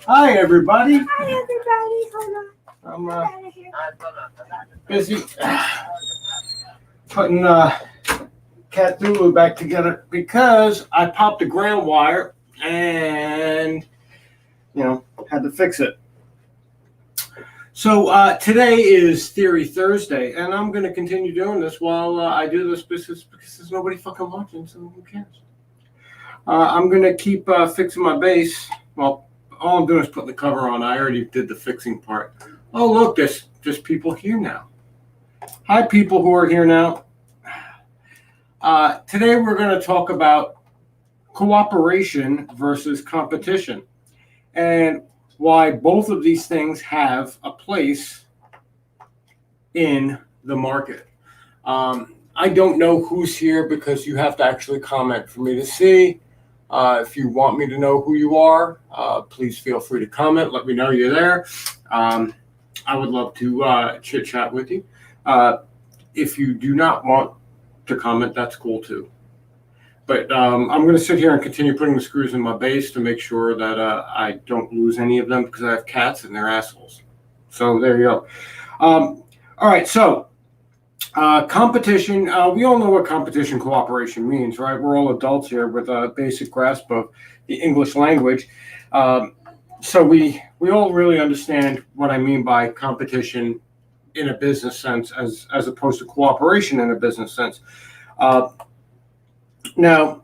Hi, everybody. Hi, everybody. Hold I'm on. Get out of here. busy putting Cat Thulu back together because I popped the ground wire and, had to fix it. So today is Theory Thursday, and I'm going to continue doing this while I do this because there's nobody fucking watching, so who cares? I'm going to keep fixing my bass. Well, all I'm doing is putting the cover on. I already did the fixing part. Oh, look, there's people here now. Hi, people who are here now. Today we're going to talk about cooperation versus competition and why both of these things have a place in the market. I don't know who's here because you have to actually comment for me to see. If you want me to know who you are, please feel free to comment. Let me know you're there. I would love to chit chat with you. If you do not want to comment, that's cool too. But I'm going to sit here and continue putting the screws in my base to make sure that I don't lose any of them because I have cats and they're assholes. So there you go. All right, so competition. We all know what competition cooperation means, right? We're all adults here with a basic grasp of the English language. So we all really understand what I mean by competition in a business sense as opposed to cooperation in a business sense. Now,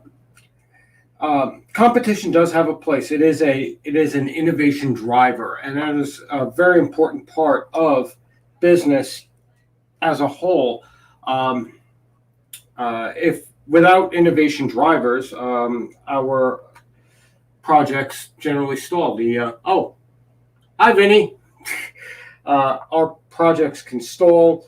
competition does have a place. It is an innovation driver, and that is a very important part of business as a whole. If without innovation drivers, our projects generally stall. Hi Vinny. Our projects can stall.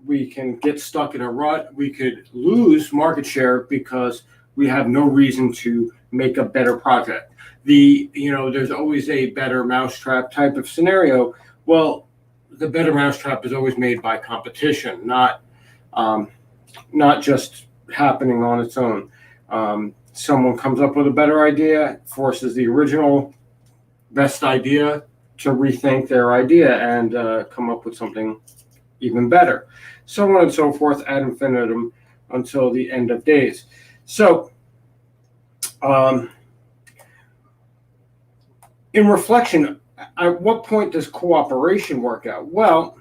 We can get stuck in a rut. We could lose market share because we have no reason to make a better project. There's always a better mousetrap type of scenario. Well, the better mousetrap is always made by competition, not just happening on its own. Someone comes up with a better idea, forces the original best idea to rethink their idea and come up with something even better. So on and so forth ad infinitum until the end of days. So, in reflection, at what point does cooperation work out? Well,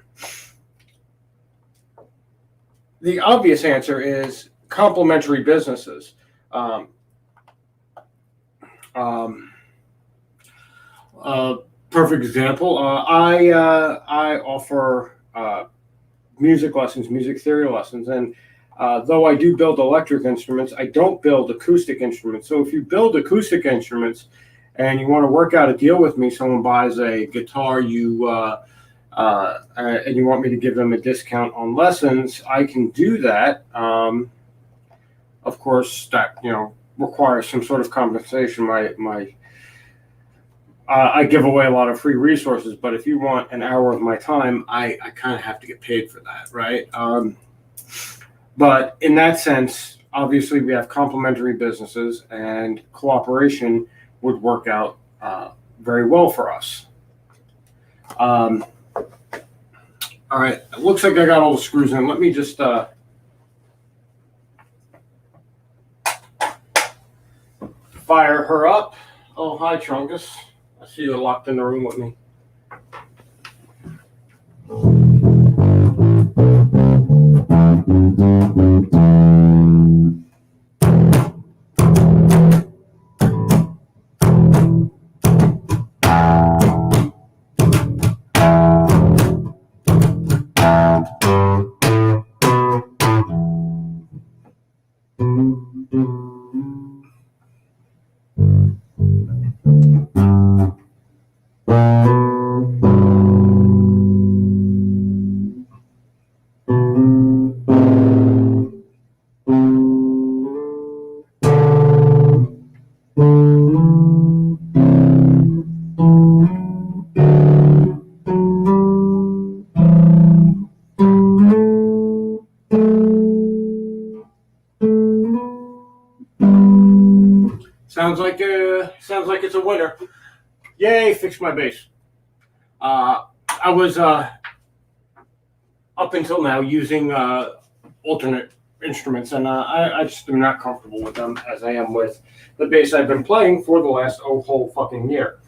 the obvious answer is complementary businesses. Perfect example. I offer music lessons, music theory lessons, and though I do build electric instruments, I don't build acoustic instruments. So if you build acoustic instruments and you want to work out a deal with me, someone buys a guitar, and you want me to give them a discount on lessons, I can do that. Of course, that requires some sort of compensation. I give away a lot of free resources, but if you want an hour of my time, I kind of have to get paid for that, right? But in that sense, obviously, we have complementary businesses, and cooperation would work out very well for us. All right, it looks like I got all the screws in. Let me just fire her up. Oh, hi, Trungus. I see you're locked in the room with me. Sounds like it's a winner. Yay, fix my bass. I was up until now using alternate instruments, and I just am not comfortable with them as I am with the bass I've been playing for the last whole fucking year.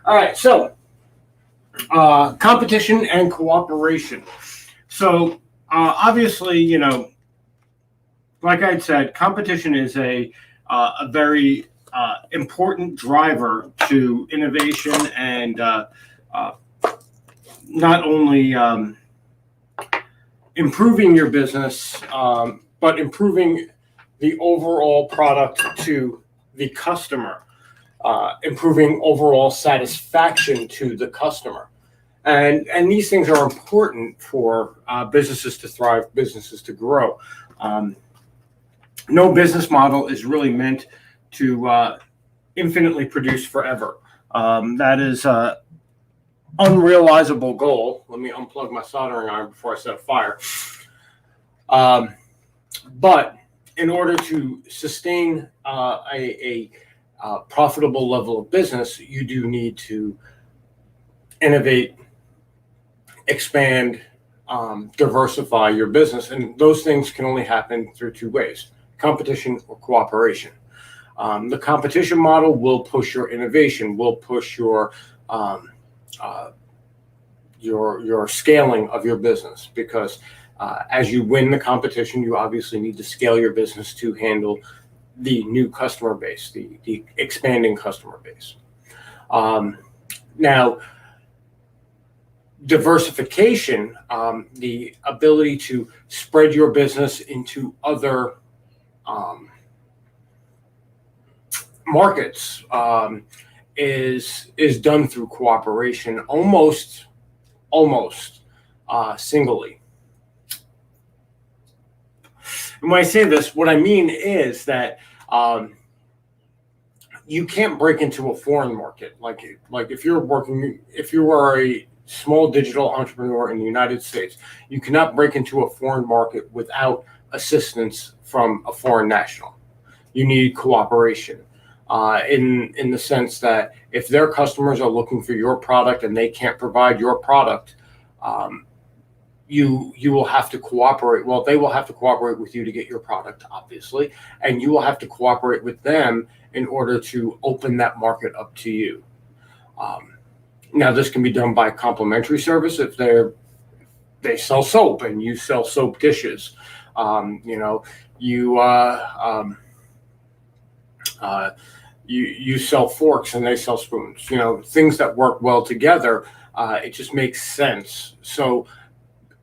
All right, so competition and cooperation. So obviously, you know, like I said, competition is a very important driver to innovation and not only improving your business, but improving the overall product to the customer, improving overall satisfaction to the customer. And these things are important for businesses to thrive, businesses to grow. No business model is really meant to infinitely produce forever. That is an unrealizable goal. Let me unplug my soldering iron before I set a fire. But in order to sustain a profitable level of business, you do need to innovate, expand, diversify your business. And those things can only happen through two ways: competition or cooperation. The competition model will push your innovation, will push your scaling of your business, because as you win the competition, you obviously need to scale your business to handle the new customer base, the expanding customer base. Now, diversification, the ability to spread your business into other markets, is done through cooperation, almost singly. And when I say this, what I mean is that you can't break into a foreign market. Like if you are a small digital entrepreneur in the United States, you cannot break into a foreign market without assistance from a foreign national. You need cooperation, in the sense that if their customers are looking for your product and they can't provide your product, you will have to cooperate. Well, they will have to cooperate with you to get your product, obviously, and you will have to cooperate with them in order to open that market up to you. Now, this can be done by complementary service if they sell soap and you sell soap dishes. You sell forks and they sell spoons. You know, things that work well together. It just makes sense. So,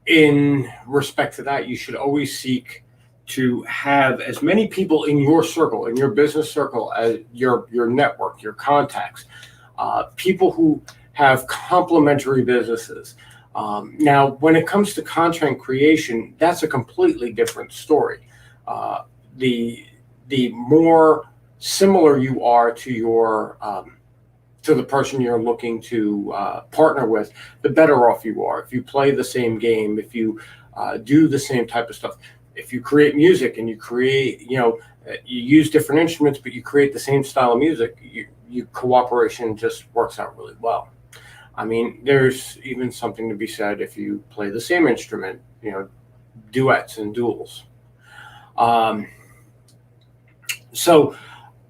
in respect to that, you should always seek to have as many people in your circle, in your business circle, as your network, your contacts, people who have complementary businesses. Now, when it comes to content creation, that's a completely different story. The more similar you are to your to the person you're looking to partner with, the better off you are. If you play the same game, if you do the same type of stuff, if you create music and you create, you use different instruments, but you create the same style of music, you cooperation just works out really well. I mean, there's even something to be said if you play the same instrument, duets and duels. So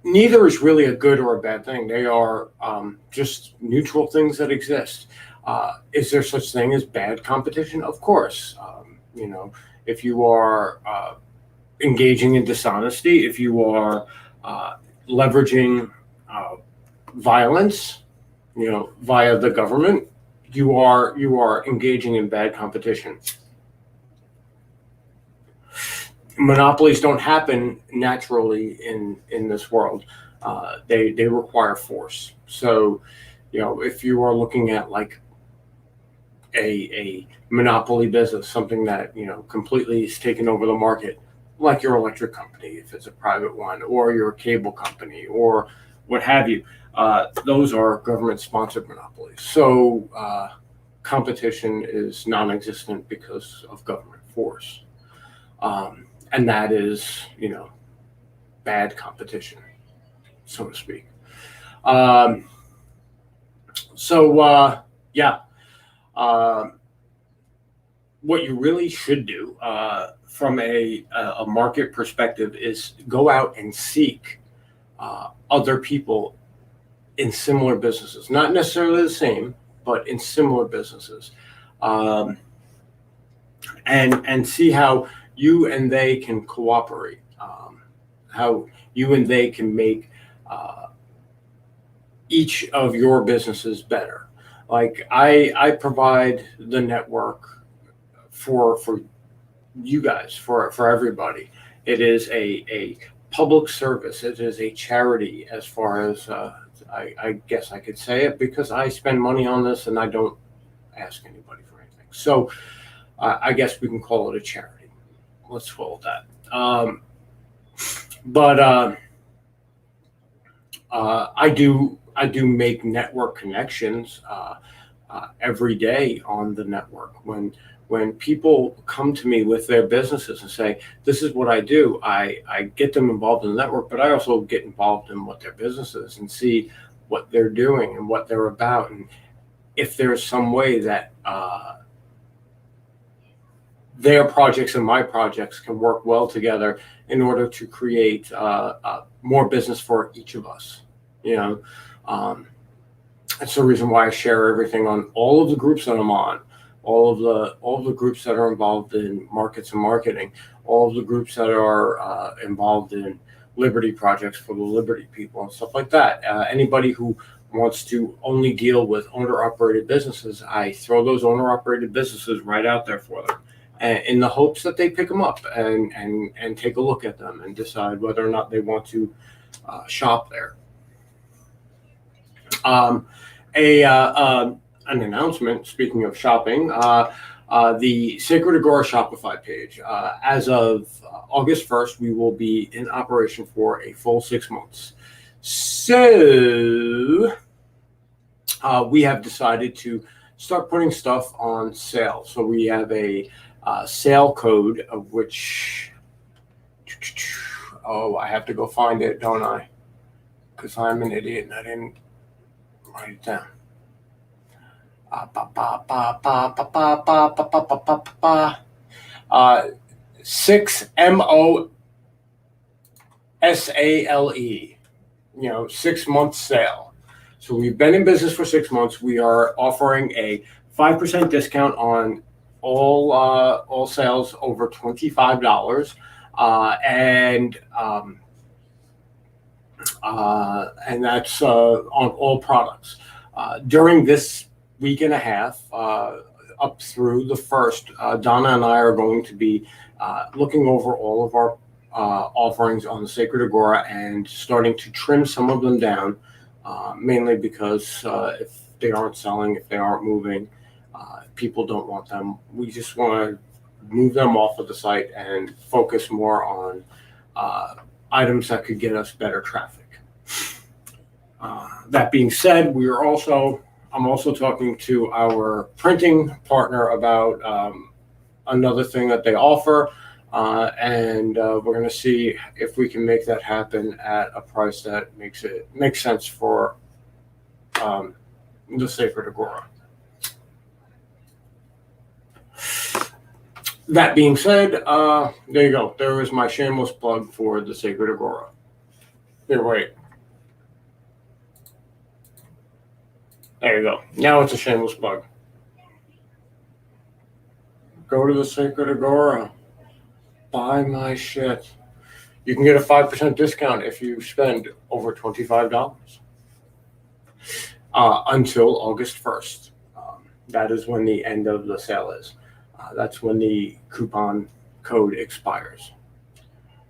neither is really a good or a bad thing. They are just neutral things that exist. Is there such thing as bad competition? Of course. If you are engaging in dishonesty, if you are leveraging violence, via the government, you are engaging in bad competition. Monopolies don't happen naturally in this world. They require force. So, if you are looking at like a monopoly business, something that completely is taking over the market, like your electric company, if it's a private one, or your cable company, or what have you, those are government-sponsored monopolies. So competition is non-existent because of government force. And that is, bad competition, so to speak. So, yeah, what you really should do from a market perspective is go out and seek other people in similar businesses, not necessarily the same, but in similar businesses, um, and see how you and they can cooperate, how you and they can make each of your businesses better. Like I provide the network for you guys, for everybody. It is a public service. It is a charity, as far as I guess I could say it, because I spend money on this and I don't ask anybody for anything. So I guess we can call it a charity. Let's call it that. But I do make network connections every day on the network. When people come to me with their businesses and say, "This is what I do," I get them involved in the network, but I also get involved in what their business is and see what they're doing and what they're about, and if there's some way that their projects and my projects can work well together in order to create more business for each of us. You know, that's the reason why I share everything on all of the groups that I'm on, all of the groups that are involved in markets and marketing, all of the groups that are involved in Liberty projects for the Liberty people and stuff like that. Anybody who wants to only deal with owner-operated businesses, I throw those owner-operated businesses right out there for them, in the hopes that they pick them up and take a look at them and decide whether or not they want to shop there. An announcement, speaking of shopping, the Sacred Agora Shopify page. As of August 1st, we will be in operation for a full 6 months. So we have decided to start putting stuff on sale. So we have a sale code, of which, I have to go find it, don't I? Because I'm an idiot and I didn't write it down. 6MOSALE, 6 month sale. So we've been in business for 6 months. We are offering a 5% discount on all sales over $25, and that's on all products. During this week and a half, up through the 1st, Donna and I are going to be looking over all of our offerings on the Sacred Agora and starting to trim some of them down, mainly because if they aren't selling, if they aren't moving, people don't want them. We just want to move them off of the site and focus more on items that could get us better traffic. That being said, I'm also talking to our printing partner about another thing that they offer, and we're going to see if we can make that happen at a price that makes sense for the Sacred Agora. That being said, there you go. There is my shameless plug for the Sacred Agora. Here, wait. There you go. Now it's a shameless plug. Go to the Sacred Agora. Buy my shit. You can get a 5% discount if you spend over $25 until August 1st. That is when the end of the sale is. That's when the coupon code expires.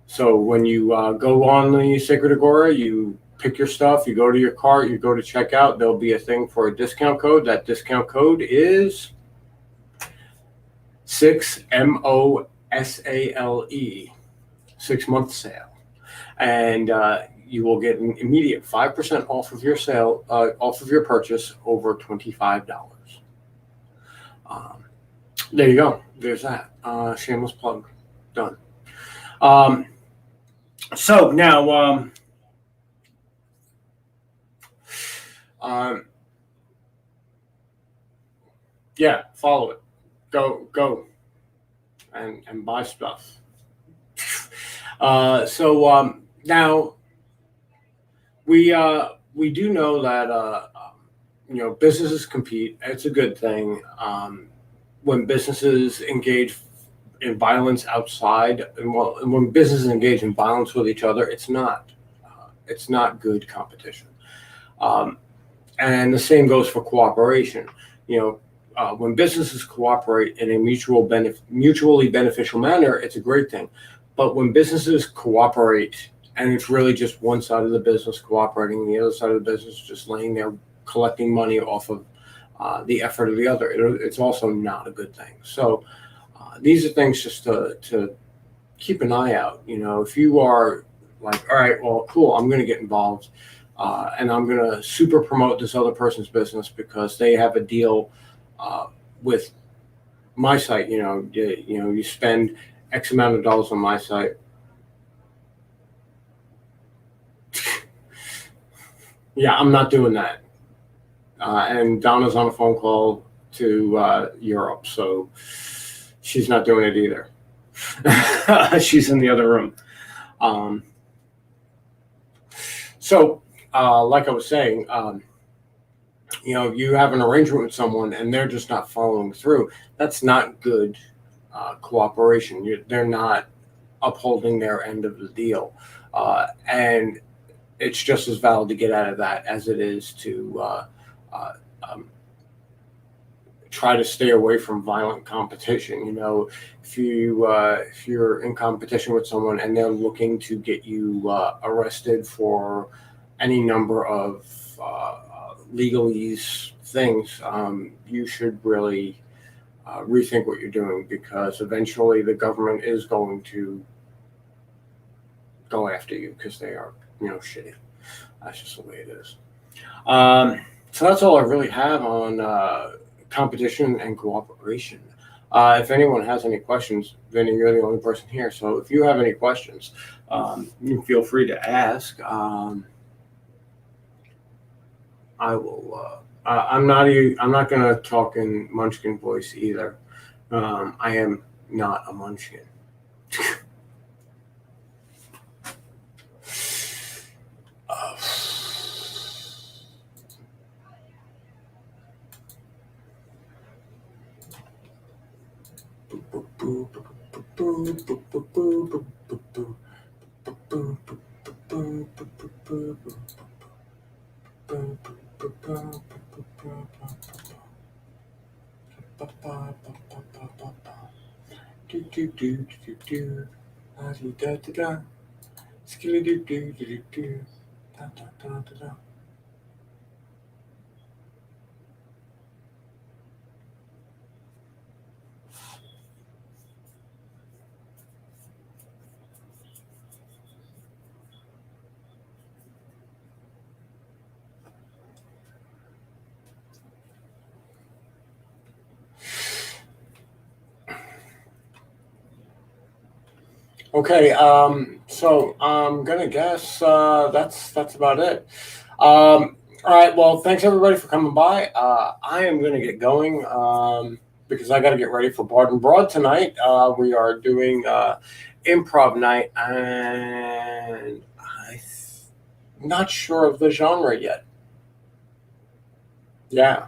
So when you go on the Sacred Agora, you pick your stuff, you go to your cart, you go to checkout, there'll be a thing for a discount code. That discount code is 6MOSALE, 6-month sale. And you will get an immediate 5% off of your sale, off of your purchase over $25. There you go. There's that. Shameless plug. Done. So now, Yeah, follow it. Go, and buy stuff. Now we do know that businesses compete. It's a good thing. When businesses engage in violence outside, and when businesses engage in violence with each other, it's not good competition. Um, and the same goes for cooperation. When businesses cooperate in a mutually beneficial manner, it's a great thing. But when businesses cooperate and it's really just one side of the business cooperating, the other side of the business just laying there collecting money off of the effort of the other, it's also not a good thing. So these are things just to keep an eye out. If you are like, all right, well, cool, I'm going to get involved. And I'm going to super promote this other person's business because they have a deal with my site. You spend X amount of dollars on my site. Yeah, I'm not doing that. And Donna's on a phone call to Europe, so she's not doing it either. She's in the other room. Like I was saying, you have an arrangement with someone and they're just not following through. That's not good cooperation. They're not upholding their end of the deal. And it's just as valid to get out of that as it is to try to stay away from violent competition. If you're in competition with someone and they're looking to get you arrested for any number of legalese things, you should really rethink what you're doing, because eventually the government is going to go after you because they are, shitty. That's just the way it is. So that's all I really have on competition and cooperation. If anyone has any questions, Vinny, you're the only person here. So if you have any questions, you feel free to ask. I will. I'm not going to talk in Munchkin voice either. I am not a Munchkin. Okay, so I'm gonna guess that's about it. All right, well, thanks everybody for coming by. I am gonna get going because I got to get ready for Bard and Broad tonight. We are doing improv night, and I'm not sure of the genre yet. Yeah,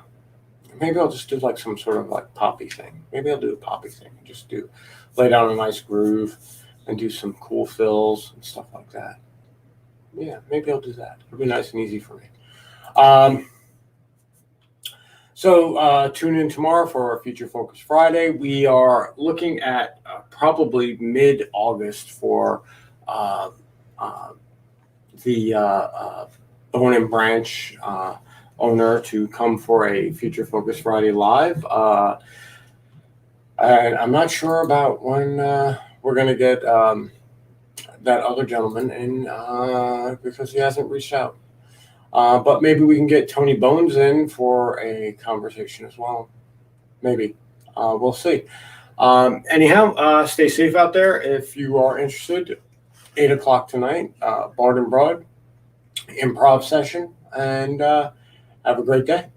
maybe I'll just do like some sort of like poppy thing. Maybe I'll do a poppy thing. Just lay down a nice groove and do some cool fills and stuff like that. Yeah, maybe I'll do that. It'll be nice and easy for me. So tune in tomorrow for our Future Focus Friday. We are looking at probably mid-August for the Bone and Branch owner to come for a Future Focus Friday live. And I'm not sure about when we're going to get that other gentleman in because he hasn't reached out. But maybe we can get Tony Bones in for a conversation as well. Maybe. We'll see. Anyhow, stay safe out there. If you are interested, 8 o'clock tonight, Bard and Broad, improv session, and have a great day.